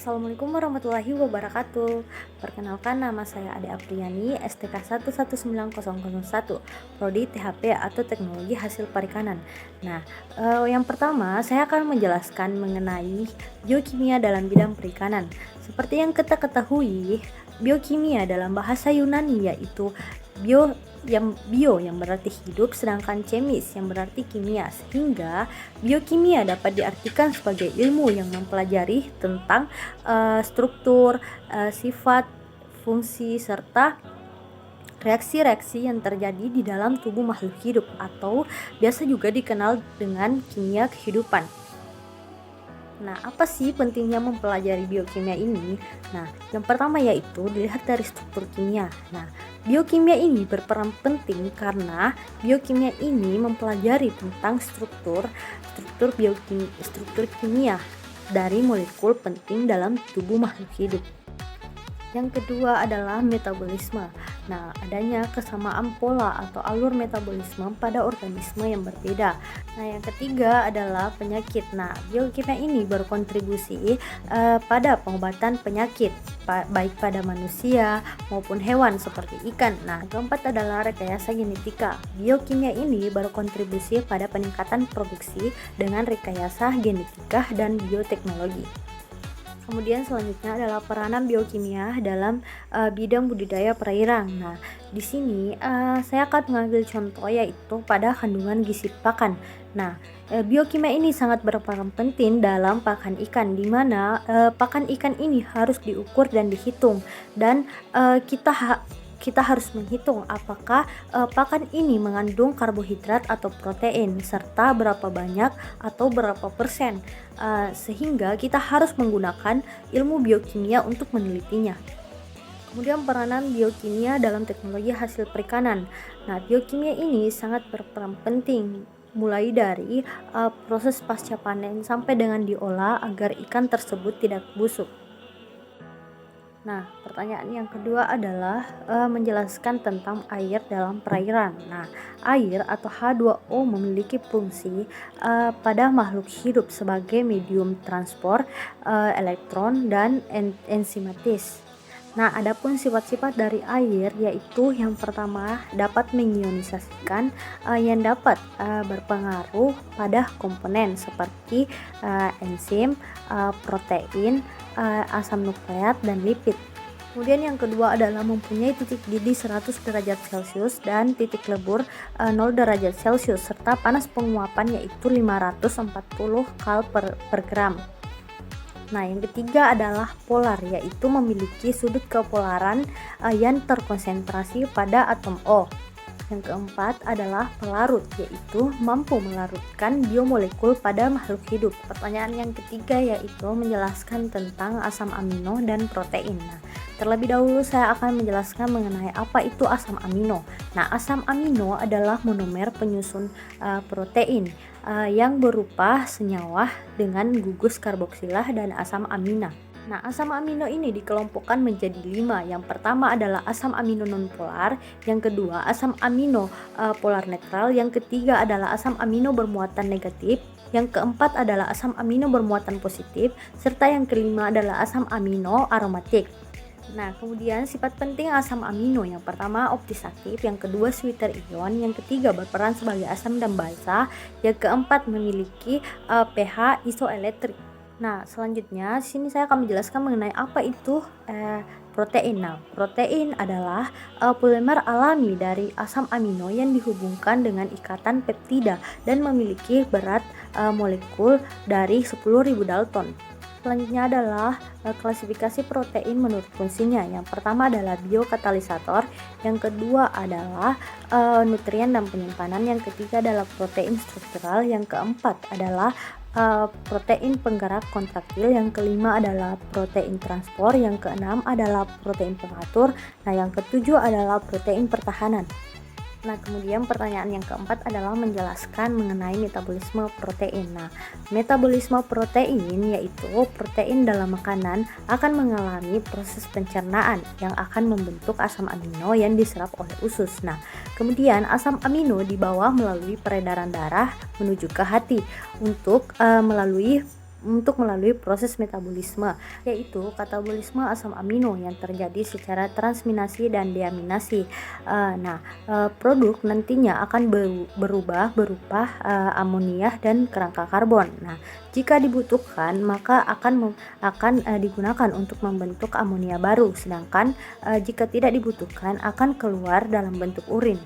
Assalamualaikum warahmatullahi wabarakatuh. Perkenalkan, nama saya Ade Apriani, STK 119001, Prodi THP atau Teknologi Hasil Perikanan. Nah, yang pertama saya akan menjelaskan mengenai biokimia dalam bidang perikanan. Seperti yang kita ketahui, biokimia dalam bahasa Yunani yaitu bio yang berarti hidup, sedangkan chemis yang berarti kimia, sehingga biokimia dapat diartikan sebagai ilmu yang mempelajari tentang struktur, sifat, fungsi, serta reaksi-reaksi yang terjadi di dalam tubuh makhluk hidup, atau biasa juga dikenal dengan kimia kehidupan. Nah, apa sih pentingnya mempelajari biokimia ini? Nah, yang pertama yaitu dilihat dari struktur kimia. Nah, biokimia ini berperan penting karena biokimia ini mempelajari tentang struktur kimia dari molekul penting dalam tubuh makhluk hidup. Yang kedua adalah metabolisme. Nah, adanya kesamaan pola atau alur metabolisme pada organisme yang berbeda. Nah, yang ketiga adalah penyakit. Nah, biokimia ini berkontribusi pada pengobatan penyakit baik pada manusia maupun hewan seperti ikan. Nah, keempat adalah rekayasa genetika. Biokimia ini berkontribusi pada peningkatan produksi dengan rekayasa genetika dan bioteknologi. Kemudian selanjutnya adalah peranan biokimia dalam bidang budidaya perairan. Nah, di sini saya akan mengambil contoh yaitu pada kandungan gizi pakan. Nah, biokimia ini sangat berperan penting dalam pakan ikan, di mana pakan ikan ini harus diukur dan dihitung, dan kita harus menghitung apakah pakan ini mengandung karbohidrat atau protein, serta berapa banyak atau berapa persen, sehingga kita harus menggunakan ilmu biokimia untuk menelitinya. Kemudian peranan biokimia dalam teknologi hasil perikanan. Nah, biokimia ini sangat berperan penting mulai dari proses pasca panen sampai dengan diolah agar ikan tersebut tidak busuk. Nah, pertanyaan yang kedua adalah menjelaskan tentang air dalam perairan. Nah, air atau H2O memiliki fungsi pada makhluk hidup sebagai medium transport elektron dan enzimatis. Nah, adapun sifat-sifat dari air yaitu yang pertama dapat mengionisasikan yang dapat berpengaruh pada komponen seperti enzim, protein, asam nukleat, dan lipid. Kemudian yang kedua adalah mempunyai titik didih 100 derajat Celcius dan titik lebur 0 derajat Celcius, serta panas penguapan yaitu 540 kal per gram. Nah, yang ketiga adalah polar, yaitu memiliki sudut kepolaran yang terkonsentrasi pada atom O. Yang keempat adalah pelarut, yaitu mampu melarutkan biomolekul pada makhluk hidup. Pertanyaan yang ketiga yaitu menjelaskan tentang asam amino dan protein. Nah, terlebih dahulu saya akan menjelaskan mengenai apa itu asam amino. Nah, asam amino adalah monomer penyusun protein yang berupa senyawa dengan gugus karboksilah dan asam amina. Nah, asam amino ini dikelompokkan menjadi 5. Yang pertama adalah asam amino nonpolar, yang kedua asam amino polar netral, yang ketiga adalah asam amino bermuatan negatif, yang keempat adalah asam amino bermuatan positif, serta yang kelima adalah asam amino aromatik. Nah, kemudian sifat penting asam amino, yang pertama oksidasif, yang kedua sweeter ion, yang ketiga berperan sebagai asam dan basa, yang keempat memiliki pH isoelektrik. Nah, selanjutnya sini saya akan menjelaskan mengenai apa itu protein. Nah, protein adalah polimer alami dari asam amino yang dihubungkan dengan ikatan peptida dan memiliki berat molekul dari 10.000 Dalton. Selanjutnya adalah klasifikasi protein menurut fungsinya. Yang pertama adalah biokatalisator, yang kedua adalah nutrien dan penyimpanan, yang ketiga adalah protein struktural, yang keempat adalah protein penggerak kontraktil, yang kelima adalah protein transport, yang keenam adalah protein pengatur, nah yang ketujuh adalah protein pertahanan. Nah, kemudian pertanyaan yang keempat adalah menjelaskan mengenai metabolisme protein. Nah, metabolisme protein yaitu protein dalam makanan akan mengalami proses pencernaan yang akan membentuk asam amino yang diserap oleh usus. Nah, kemudian asam amino dibawa melalui peredaran darah menuju ke hati untuk melalui untuk melalui proses metabolisme, yaitu katabolisme asam amino yang terjadi secara transminasi dan deaminasi. Produk nantinya akan berubah berupa amonia dan kerangka karbon. Nah, jika dibutuhkan maka akan digunakan untuk membentuk amonia baru, sedangkan jika tidak dibutuhkan akan keluar dalam bentuk urin.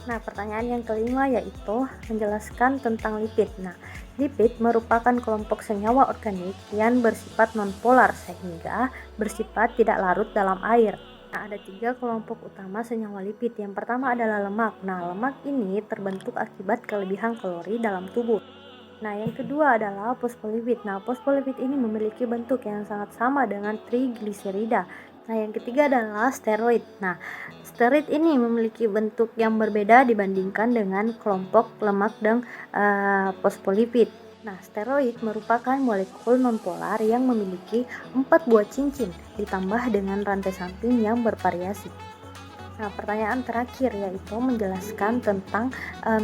Nah, pertanyaan yang kelima yaitu menjelaskan tentang lipid. Nah, lipid merupakan kelompok senyawa organik yang bersifat nonpolar sehingga bersifat tidak larut dalam air. Nah, ada 3 kelompok utama senyawa lipid. Yang pertama adalah lemak. Nah, lemak ini terbentuk akibat kelebihan kalori dalam tubuh. Nah, yang kedua adalah fosfolipid. Nah, fosfolipid ini memiliki bentuk yang sangat sama dengan trigliserida. Nah, yang ketiga adalah steroid. Nah, steroid ini memiliki bentuk yang berbeda dibandingkan dengan kelompok lemak dan fosfolipid. Nah, steroid merupakan molekul nonpolar yang memiliki 4 buah cincin ditambah dengan rantai samping yang bervariasi. Nah, pertanyaan terakhir yaitu menjelaskan tentang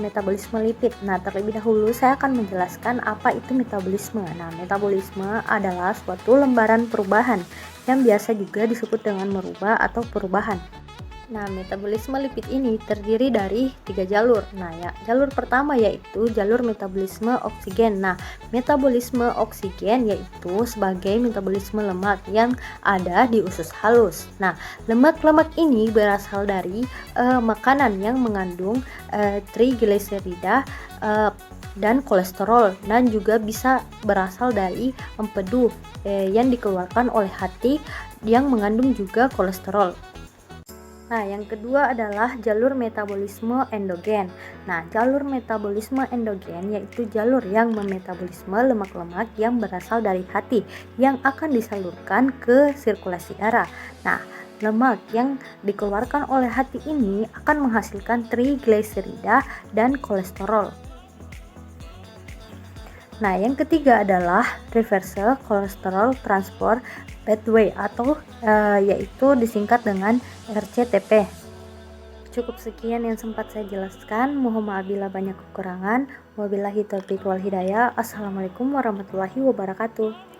metabolisme lipid. Nah, terlebih dahulu saya akan menjelaskan apa itu metabolisme. Nah, metabolisme adalah suatu lembaran perubahan yang biasa juga disebut dengan merubah atau perubahan. Nah, metabolisme lipid ini terdiri dari 3 jalur. Nah, jalur pertama yaitu jalur metabolisme oksigen. Nah, metabolisme oksigen yaitu sebagai metabolisme lemak yang ada di usus halus. Nah, lemak-lemak ini berasal dari makanan yang mengandung trigliserida dan kolesterol, dan juga bisa berasal dari empedu yang dikeluarkan oleh hati yang mengandung juga kolesterol. Nah, yang kedua adalah jalur metabolisme endogen. Nah, jalur metabolisme endogen yaitu jalur yang memetabolisme lemak-lemak yang berasal dari hati yang akan disalurkan ke sirkulasi darah. Nah, lemak yang dikeluarkan oleh hati ini akan menghasilkan trigliserida dan kolesterol. Nah, yang ketiga adalah reverse cholesterol transport pathway atau yaitu disingkat dengan RCTP. Cukup sekian yang sempat saya jelaskan. Mohon maaf bila banyak kekurangan. Wabillahi taufiq wal hidayah. Assalamualaikum warahmatullahi wabarakatuh.